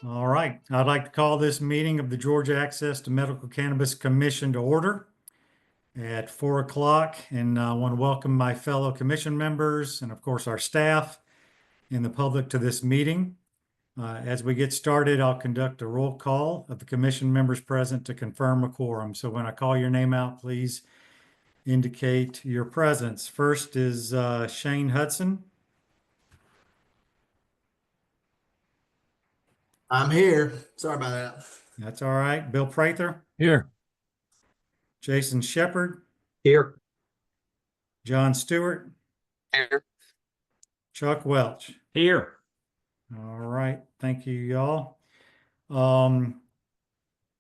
All right, I'd like to call this meeting of the Georgia Access to Medical Cannabis Commission to order at 4 o'clock. And I want to welcome my fellow commission members and of course our staff and the public to this meeting. As we get started, I'll conduct a roll call of the commission members present to confirm a quorum. So when I call your name out, please indicate your presence. First is Shane Hudson. I'm here. Sorry about that. That's all right. Bill Prather, Here. Jason Shepard, Here. John Stewart, Here. Chuck Welch. Here. All right, thank you, y'all.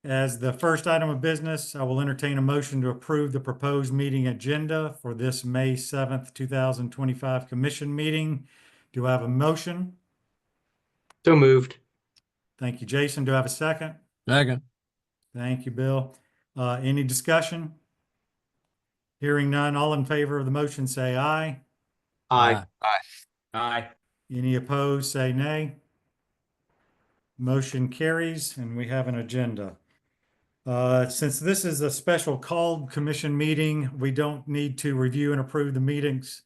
As the first item of business, I will entertain a motion to approve the proposed meeting agenda for this May 7th, 2025 commission meeting. Do I have a motion? So moved. Thank you, Jason. Do I have a second? Second. Thank you, Bill. Any discussion? Hearing none, all in favor of the motion say aye. Aye. Aye. Any opposed, say nay. Motion carries, and we have an agenda. Since this is a special called commission meeting, we don't need to review and approve the minutes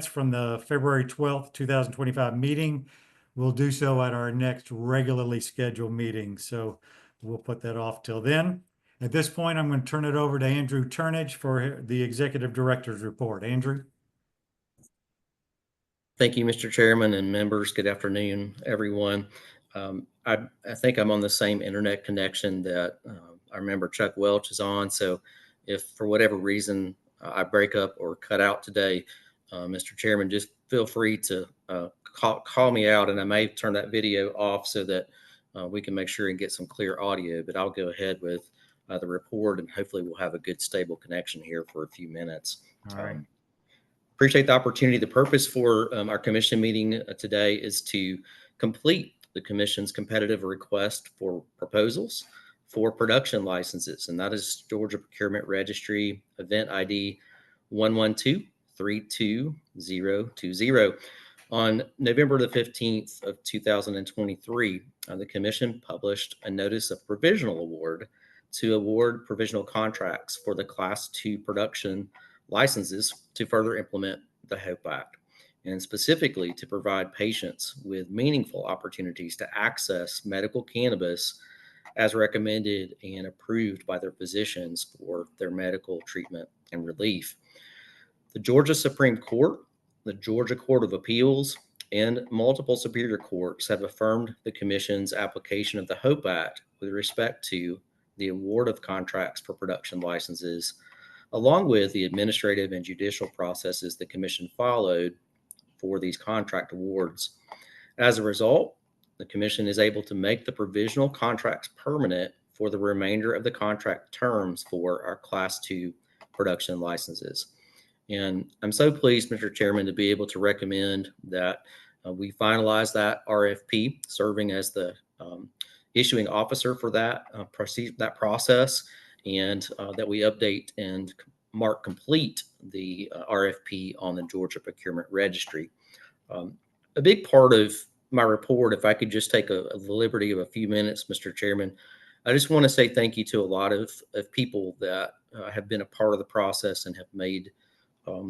from the February 12th, 2025 meeting. We'll do so at our next regularly scheduled meeting. So we'll put that off till then. At this point, I'm going to turn it over to Andrew Turnage for the Executive Director's report. Andrew. Thank you, Mr. Chairman and members. Good afternoon, everyone. I think I'm on the same internet connection that our member Chuck Welch is on. So if for whatever reason I break up or cut out today, Mr. Chairman, just feel free to call me out, and I may turn that video off so that we can make sure and get some clear audio. But I'll go ahead with the report, and hopefully we'll have a good stable connection here for a few minutes. All right. Appreciate the opportunity. The purpose for our commission meeting today is to complete the commission's competitive request for proposals for production licenses, and that is Georgia Procurement Registry Event ID 112-32020. On November the 15th of 2023, the commission published a notice of provisional award to award provisional contracts for the Class 2 production licenses to further implement the HOPE Act, and specifically to provide patients with meaningful opportunities to access medical cannabis as recommended and approved by their physicians for their medical treatment and relief. The Georgia Supreme Court, the Georgia Court of Appeals, and multiple superior courts have affirmed the Commission's application of the HOPE Act with respect to the award of contracts for production licenses, along with the administrative and judicial processes the Commission followed for these contract awards. As a result, the Commission is able to make the provisional contracts permanent for the remainder of the contract terms for our Class 2 production licenses. And I'm so pleased, Mr. Chairman, to be able to recommend that we finalize that RFP, serving as the issuing officer for that process, and that we update and mark complete the RFP on the Georgia Procurement Registry. A big part of my report, if I could just take the liberty of a few minutes, Mr. Chairman, I just want to say thank you to a lot of people that have been a part of the process and have made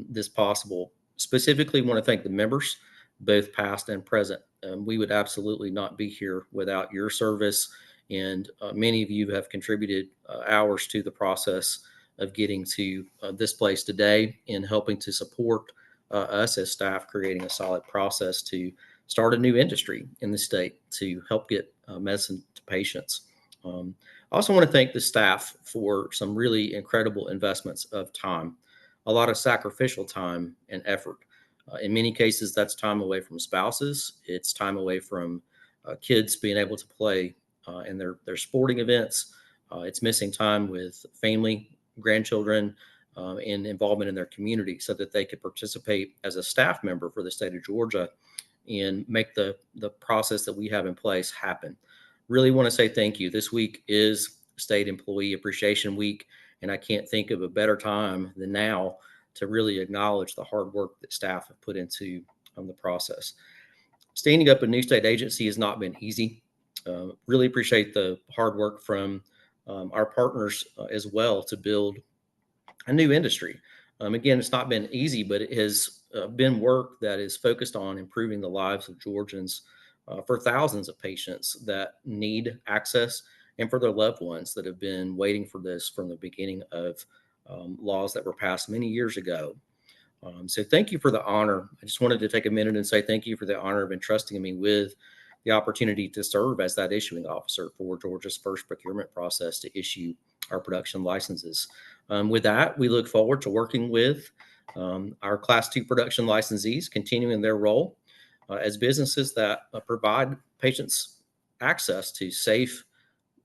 this possible. Specifically, want to thank the members, both past and present. We would absolutely not be here without your service, and many of you have contributed hours to the process of getting to this place today and helping to support us as staff, creating a solid process to start a new industry in the state to help get medicine to patients. I also want to thank the staff for some really incredible investments of time, a lot of sacrificial time and effort. In many cases, that's time away from spouses. It's time away from kids being able to play in their sporting events. It's missing time with family, grandchildren, and involvement in their community so that they could participate as a staff member for the state of Georgia and make the process that we have in place happen. Really want to say thank you. This week is State Employee Appreciation Week, and I can't think of a better time than now to really acknowledge the hard work that staff have put into the process. Standing up a new state agency has not been easy. Really appreciate the hard work from our partners as well to build a new industry. Again, it's not been easy, but it has been work that is focused on improving the lives of Georgians for thousands of patients that need access and for their loved ones that have been waiting for this from the beginning of laws that were passed many years ago. So thank you for the honor. I just wanted to take a minute and say thank you for the honor of entrusting me with the opportunity to serve as that issuing officer for Georgia's first procurement process to issue our production licenses. With that, we look forward to working with our Class 2 production licensees, continuing their role as businesses that provide patients access to safe,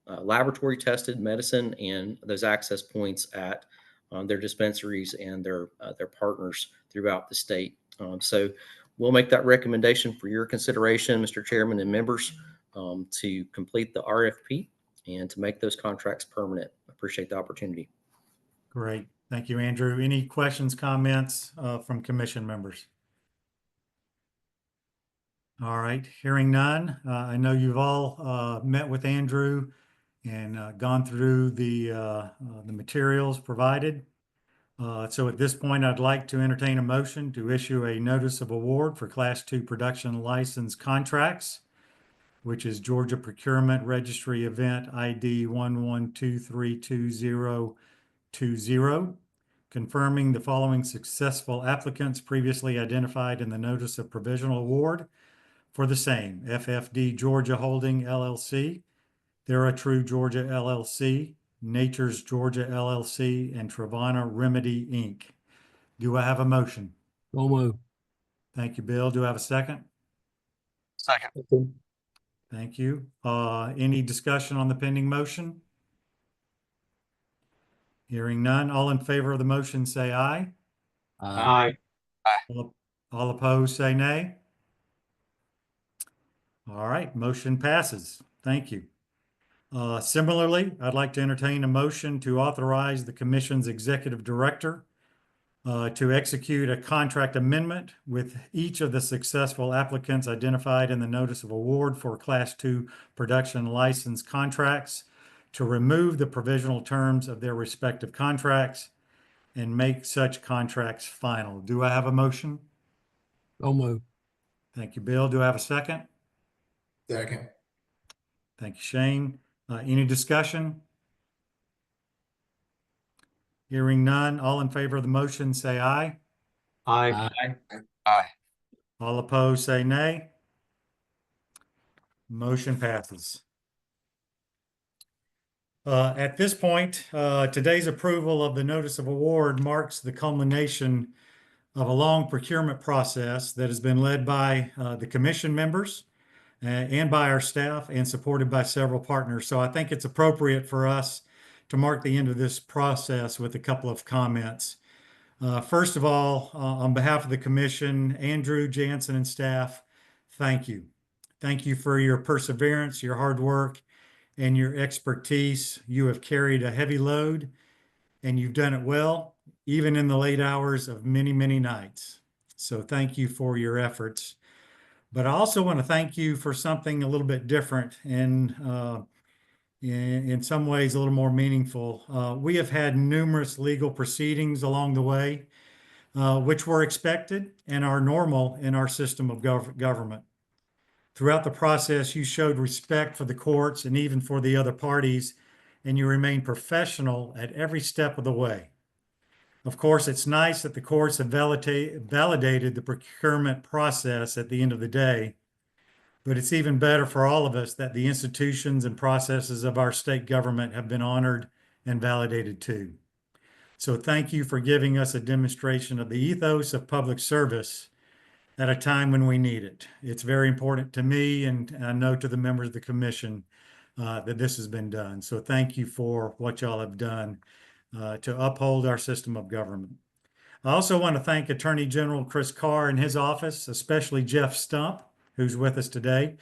laboratory tested medicine and those access points at their dispensaries and their partners throughout the state. So we'll make that recommendation for your consideration, Mr. Chairman and members, to complete the RFP and to make those contracts permanent. Appreciate the opportunity. Great. Thank you, Andrew. Any questions, comments from commission members? All right, hearing none. I know you've all met with Andrew and gone through the materials provided. So at this point, I'd like to entertain a motion to issue a notice of award for Class 2 production license contracts, which is Georgia Procurement Registry Event ID 11232020, confirming the following successful applicants previously identified in the notice of provisional award for the same: FFD Georgia Holdings LLC, TheraTrue Georgia LLC, Nature's Georgia LLC, and Treevana Remedy Inc. Do I have a motion? So moved. Thank you, Bill. Do I have a second? Second. Thank you. Any discussion on the pending motion? Hearing none. All in favor of the motion, say aye. Aye. All opposed, say nay. All right, motion passes. Thank you. Similarly, I'd like to entertain a motion to authorize the Commission's Executive Director to execute a contract amendment with each of the successful applicants identified in the notice of award for Class 2 production license contracts to remove the provisional terms of their respective contracts and make such contracts final. Do I have a motion? So moved. Thank you, Bill. Do I have a second? Second. Thank you, Shane. Any discussion? Hearing none. All in favor of the motion, say aye. Aye. All opposed, say nay. Motion passes. At this point, today's approval of the notice of award marks the culmination of a long procurement process that has been led by the commission members and by our staff and supported by several partners. So I think it's appropriate for us to mark the end of this process with a couple of comments. First of all, on behalf of the commission, Andrew, Jansen, and staff, thank you. Thank you for your perseverance, your hard work, and your expertise. You have carried a heavy load, and you've done it well, even in the late hours of many, many nights. So thank you for your efforts. But I also want to thank you for something a little bit different and in some ways a little more meaningful. We have had numerous legal proceedings along the way, which were expected and are normal in our system of government. Throughout the process, you showed respect for the courts and even for the other parties, and you remained professional at every step of the way. Of course, it's nice that the courts have validated the procurement process at the end of the day, but it's even better for all of us that the institutions and processes of our state government have been honored and validated too. So thank you for giving us a demonstration of the ethos of public service at a time when we need it. It's very important to me, and I know to the members of the commission that this has been done. So thank you for what y'all have done to uphold our system of government. I also want to thank Attorney General Chris Carr and his office, especially Jeff Stump, who's with us today,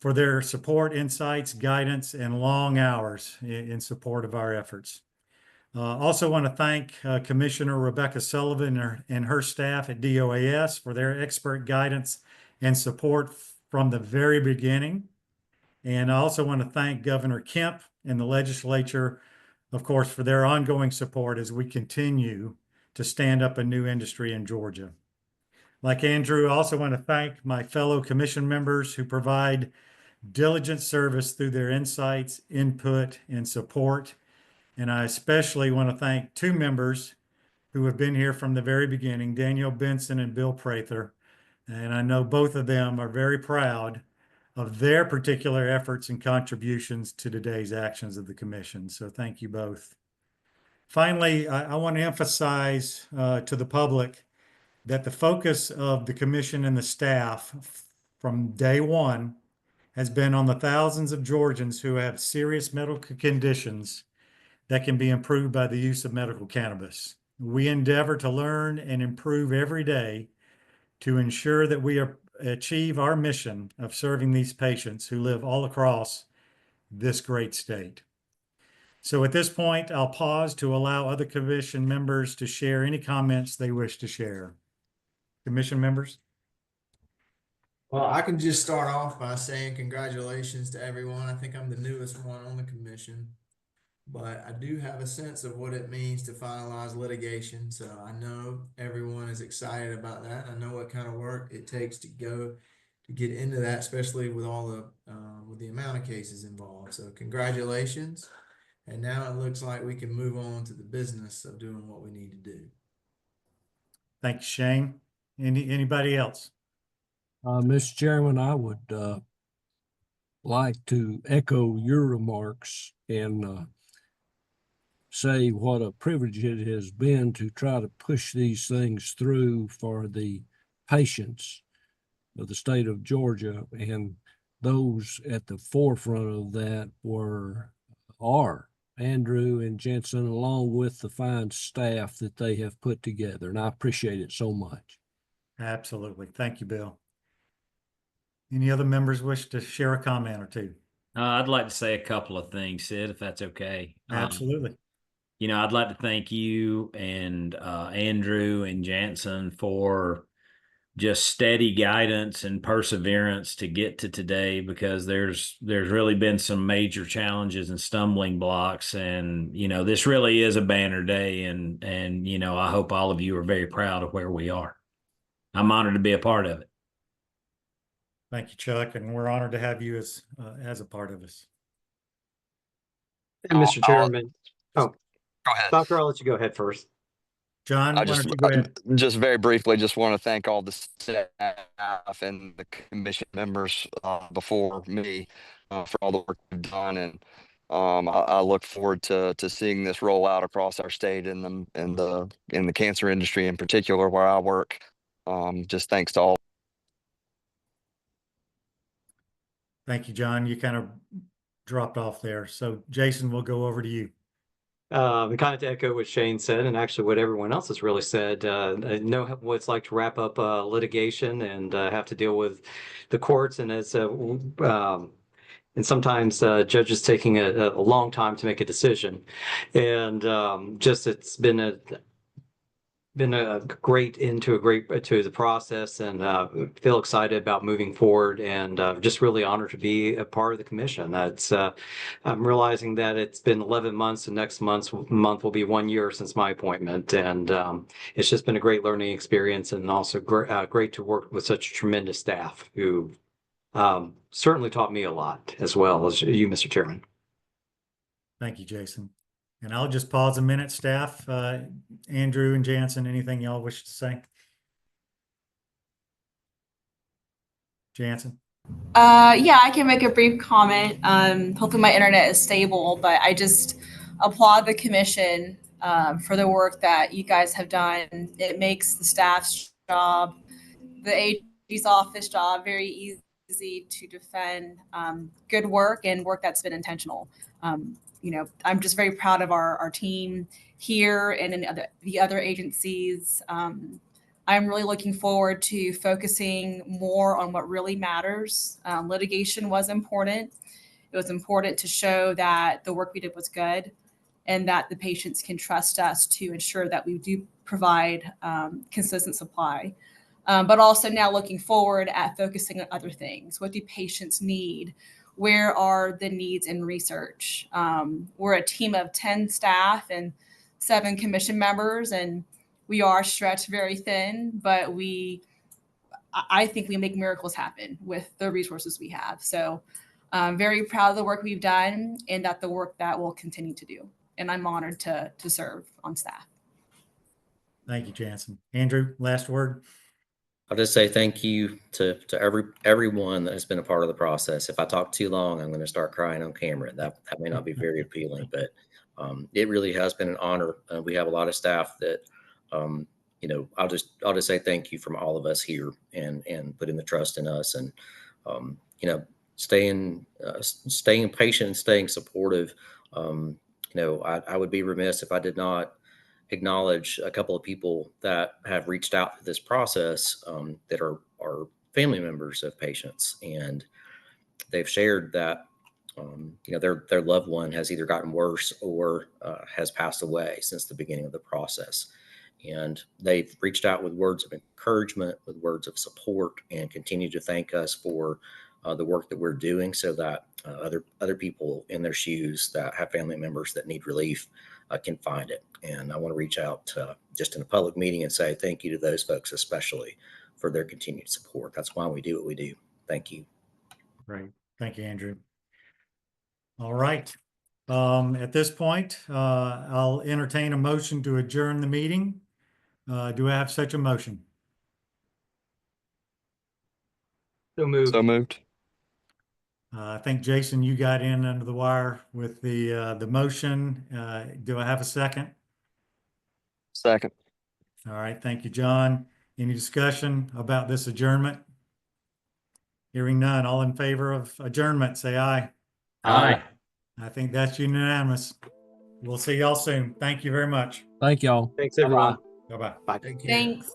for their support, insights, guidance, and long hours in support of our efforts. Also want to thank Commissioner Rebecca Sullivan and her staff at DOAS for their expert guidance and support from the very beginning. And I also want to thank Governor Kemp and the legislature, of course, for their ongoing support as we continue to stand up a new industry in Georgia. Like Andrew, I also want to thank my fellow commission members who provide diligent service through their insights, input, and support. And I especially want to thank two members who have been here from the very beginning, Daniel Benson and Bill Prather. And I know both of them are very proud of their particular efforts and contributions to today's actions of the commission. So thank you both. Finally, I want to emphasize to the public that the focus of the commission and the staff from day one has been on the thousands of Georgians who have serious medical conditions that can be improved by the use of medical cannabis. We endeavor to learn and improve every day to ensure that we achieve our mission of serving these patients who live all across this great state. So at this point, I'll pause to allow other commission members to share any comments they wish to share. Commission members? Well, I can just start off by saying congratulations to everyone. I think I'm the newest one on the commission, but I do have a sense of what it means to finalize litigation. So I know everyone is excited about that. I know what kind of work it takes to get into that, especially with all with the amount of cases involved. So congratulations. And now it looks like we can move on to the business of doing what we need to do. Thank you, Shane. Anybody else? Mr. Chairman, I would like to echo your remarks and say what a privilege it has been to try to push these things through for the patients of the state of Georgia, and those at the forefront of that are Andrew and Jensen, along with the fine staff that they have put together, and I appreciate it so much. Absolutely. Thank you, Bill. Any other members wish to share a comment or two? I'd like to say a couple of things, Sid, if that's okay. Absolutely. I'd like to thank you and Andrew and Jansen for just steady guidance and perseverance to get to today, because there's really been some major challenges and stumbling blocks, and this really is a banner day, and I hope all of you are very proud of where we are. I'm honored to be a part of it. Thank you, Chuck, and we're honored to have you as a part of us. And Mr. Chairman, Go ahead. Doctor, I'll let you go ahead first. John, why don't you go ahead? Just very briefly, just want to thank all the staff and the commission members before me for all the work they've done, and I look forward to seeing this roll out across our state and the cancer industry in particular where I work. Just thanks to all. Thank you, John. You kind of dropped off there. So Jason, we'll go over to you. Kind of to echo what Shane said, and actually what everyone else has really said, I know what it's like to wrap up litigation and have to deal with the courts, and and sometimes judges taking a long time to make a decision, and it's been a great to the process, and feel excited about moving forward, and just really honored to be a part of the commission. That's I'm realizing that it's been 11 months, and next month will be 1 year since my appointment, and it's just been a great learning experience, and also great to work with such a tremendous staff who certainly taught me a lot, as well as you, Mr. Chairman. Thank you, Jason. And I'll just pause a minute, staff. Andrew and Jansen, anything y'all wish to say? Jansen? Yeah, I can make a brief comment. Hopefully my internet is stable, but I just applaud the commission for the work that you guys have done. It makes the staff's job, the AG's office job, very easy to defend good work and work that's been intentional. I'm just very proud of our team here and in the other agencies. I'm really looking forward to focusing more on what really matters. Litigation was important. It was important to show that the work we did was good and that the patients can trust us to ensure that we do provide consistent supply. But also now looking forward at focusing on other things. What do patients need? where are the needs in research. We're a team of 10 staff and 7 commission members, and we are stretched very thin, but I think we make miracles happen with the resources we have. So I'm very proud of the work we've done and that the work that we'll continue to do. And I'm honored to serve on staff. Thank you, Jansen. Andrew, last word. I'll just say thank you to everyone that has been a part of the process. If I talk too long, I'm going to start crying on camera. That may not be very appealing, but it really has been an honor. We have a lot of staff that, I'll just say thank you from all of us here and putting the trust in us and, staying patient and staying supportive. I would be remiss if I did not acknowledge a couple of people that have reached out to this process that are family members of patients, and they've shared that their loved one has either gotten worse or has passed away since the beginning of the process, and they've reached out with words of encouragement, with words of support, and continue to thank us for the work that we're doing, so that other people in their shoes that have family members that need relief can find it. And I want to reach out just in a public meeting and say thank you to those folks, especially for their continued support. That's why we do what we do. Thank you. Great. Thank you, Andrew. All right. At this point, I'll entertain a motion to adjourn the meeting. Do I have such a motion? So moved. So moved. I think, Jason, you got in under the wire with the motion. Do I have a second? Second. All right. Thank you, John. Any discussion about this adjournment? Hearing none. All in favor of adjournment, say aye. Aye. I think that's unanimous. We'll see y'all soon. Thank you very much. Thank y'all. Thanks, everyone. Bye-bye. Bye. Take care. Thanks.